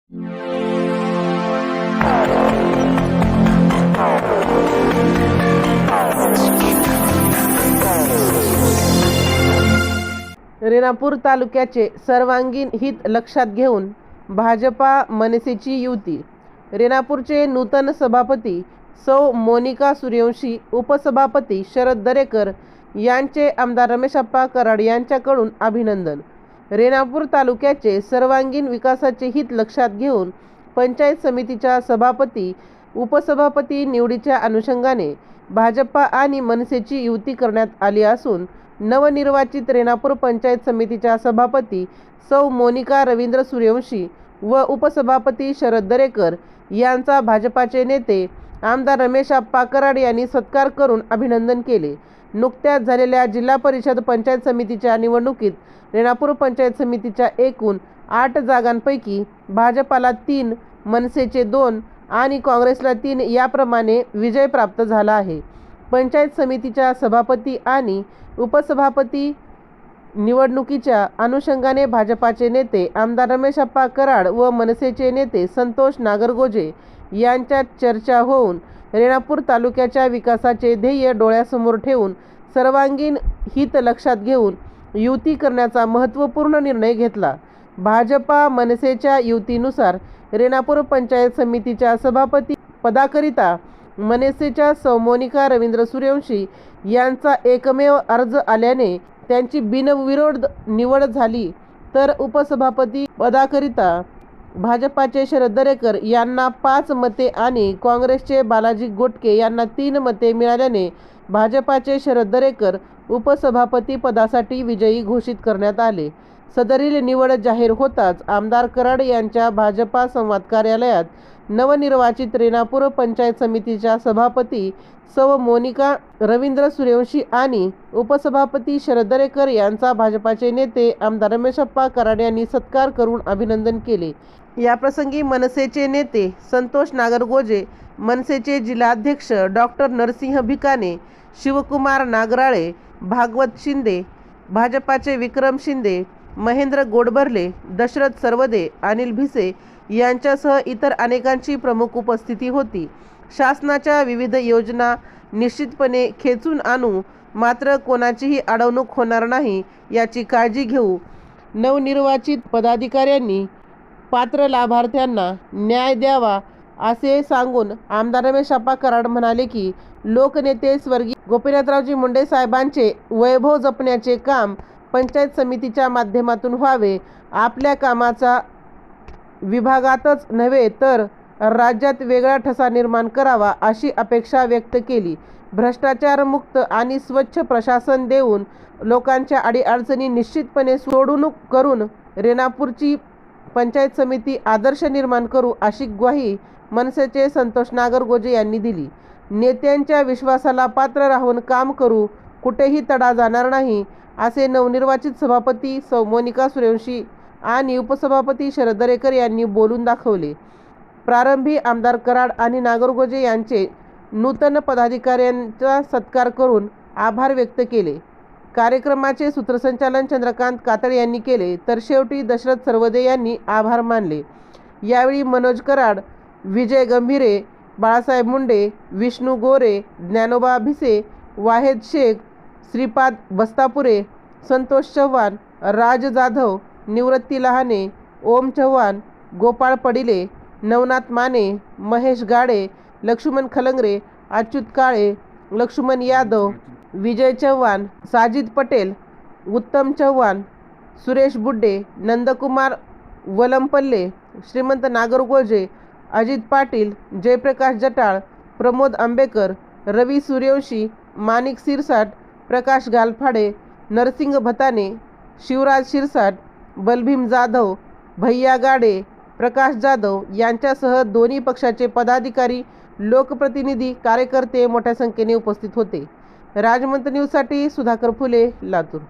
रेणापूर तालुक्याचे सर्वांगीण हित लक्षात घेऊन भाजपा मनसेची युती. रेणापूरचे नूतन सभापती सौ मोनिका सूर्यवंशी, उपसभापती शरद दरेकर यांचे आमदार रमेशप्पा कराड यांच्याकडून अभिनंदन. रेणापूर तालुक्याचे सर्वांगीण विकासाचे हित लक्षात घेऊन पंचायत समितीच्या सभापती उपसभापती निवडीच्या अनुषंगाने भाजपा आणि मनसेची युती करण्यात आली असून नवनिर्वाचित रेणापूर पंचायत समितीच्या सभापती सौ मोनिका रवींद्र सूर्यवंशी व उपसभापती शरद दरेकर यांचा भाजपाचे नेते आमदार रमेशप्पा कराड यांनी सत्कार करून अभिनंदन केले. नुकत्याच झालेल्या जिल्हा परिषद पंचायत समितीच्या निवडणुकीत रेणापूर पंचायत समितीच्या एकूण 8 जागांपैकी भाजपाला 3, मनसेचे 2 आणि काँग्रेसला 3 याप्रमाणे विजय प्राप्त झाला आहे. पंचायत समितीच्या सभापती आणि उपसभापती निवडणुकीच्या अनुषंगाने भाजपाचे नेते आमदार रमेशप्पा कराड व मनसेचे नेते संतोष नागरगोजे यांच्यात चर्चा होऊन रेणापूर तालुक्याच्या विकासाचे ध्येय डोळ्यासमोर ठेवून सर्वांगीण हित लक्षात घेऊन युती करण्याचा महत्त्वपूर्ण निर्णय घेतला. भाजपा मनसेच्या युतीनुसार रेणापूर पंचायत समितीच्या सभापती पदाकरिता मनसेच्या सौ मोनिका रवींद्र सूर्यवंशी यांचा एकमेव अर्ज आल्याने त्यांची बिनविरोध निवड झाली, तर उपसभापती पदाकरिता भाजपाचे शरद दरेकर यांना 5 मते आणि काँग्रेसचे बालाजी गोटके यांना 3 मते मिळाल्याने भाजपाचे शरद दरेकर उपसभापती पदासाठी विजयी घोषित करण्यात आले. सदरील निवड जाहीर होताच आमदार कराड यांच्या भाजपा संवाद कार्यालयात नवनिर्वाचित रेणापूर पंचायत समितीच्या सभापती सौ मोनिका रवींद्र सूर्यवंशी आणि उपसभापती शरद दरेकर यांचा भाजपाचे नेते आमदार रमेशप्पा कराड यांनी सत्कार करून अभिनंदन केले. याप्रसंगी मनसेचे नेते संतोष नागरगोजे, मनसेचे जिल्हाध्यक्ष डॉक्टर नरसिंह भिकाणे, शिवकुमार नागराळे, भागवत शिंदे, भाजपाचे विक्रम शिंदे, महेंद्र गोडबर्ले, दशरथ सरवदे, अनिल भिसे यांच्यासह इतर अनेकांची प्रमुख उपस्थिती होती. शासनाच्या विविध योजना निश्चितपणे खेचून आणू, मात्र कोणाचीही अडवणूक होणार नाही याची काळजी घेऊ. नवनिर्वाचित पदाधिकाऱ्यांनी पात्र लाभार्थ्यांना न्याय द्यावा असे सांगून आमदार रमेशप्पा कराड म्हणाले की लोकनेते स्वर्गीय गोपीनाथरावजी मुंडे साहेबांचे वैभव जपण्याचे काम पंचायत समितीच्या माध्यमातून व्हावे. आपल्या कामाचा विभागातच नव्हे तर राज्यात वेगळा ठसा निर्माण करावा अशी अपेक्षा व्यक्त केली. भ्रष्टाचारमुक्त आणि स्वच्छ प्रशासन देऊन लोकांच्या अडीअडचणी निश्चितपणे सोडवणूक करून रेणापूरची पंचायत समिती आदर्श निर्माण करू अशी ग्वाही मनसेचे संतोष नागरगोजे यांनी दिली. नेत्यांच्या विश्वासाला पात्र राहून काम करू, कुठेही तडा जाणार नाही असे नवनिर्वाचित सभापती सौ मोनिका सूर्यवंशी आणि उपसभापती शरद दरेकर यांनी बोलून दाखवले. प्रारंभी आमदार कराड आणि नागरगोजे यांचे नूतन पदाधिकाऱ्यांचा सत्कार करून आभार व्यक्त केले. कार्यक्रमाचे सूत्रसंचालन चंद्रकांत कातळे यांनी केले, तर शेवटी दशरथ सरवदे यांनी आभार मानले. यावेळी मनोज कराड, विजय गंभीरे, बाळासाहेब मुंडे, विष्णू गोरे, ज्ञानोबा भिसे, वाहेद शेख, श्रीपाद बस्तापुरे, संतोष चव्हाण, राज जाधव, निवृत्ती लहाने, ओम चव्हाण, गोपाळ पडिले, नवनाथ माने, महेश गाडे, लक्ष्मण खलंगरे, अच्युत काळे, लक्ष्मण यादव, विजय चव्हाण, साजिद पटेल, उत्तम चव्हाण, सुरेश बुड्डे, नंदकुमार वलंपल्ले, श्रीमंत नागरगोजे, अजित पाटील, जयप्रकाश जटाळ, प्रमोद आंबेकर, रवी सूर्यवंशी, माणिक सिरसाट, प्रकाश गालफाडे, नरसिंग भताने, शिवराज शिरसाट, बलभीम जाधव, भैया गाडे, प्रकाश जाधव यांच्यासह दोन्ही पक्षाचे पदाधिकारी, लोकप्रतिनिधी, कार्यकर्ते मोठ्या संख्येने उपस्थित होते. राजमंत्र न्यूजसाठी सुधाकर फुले, लातूर.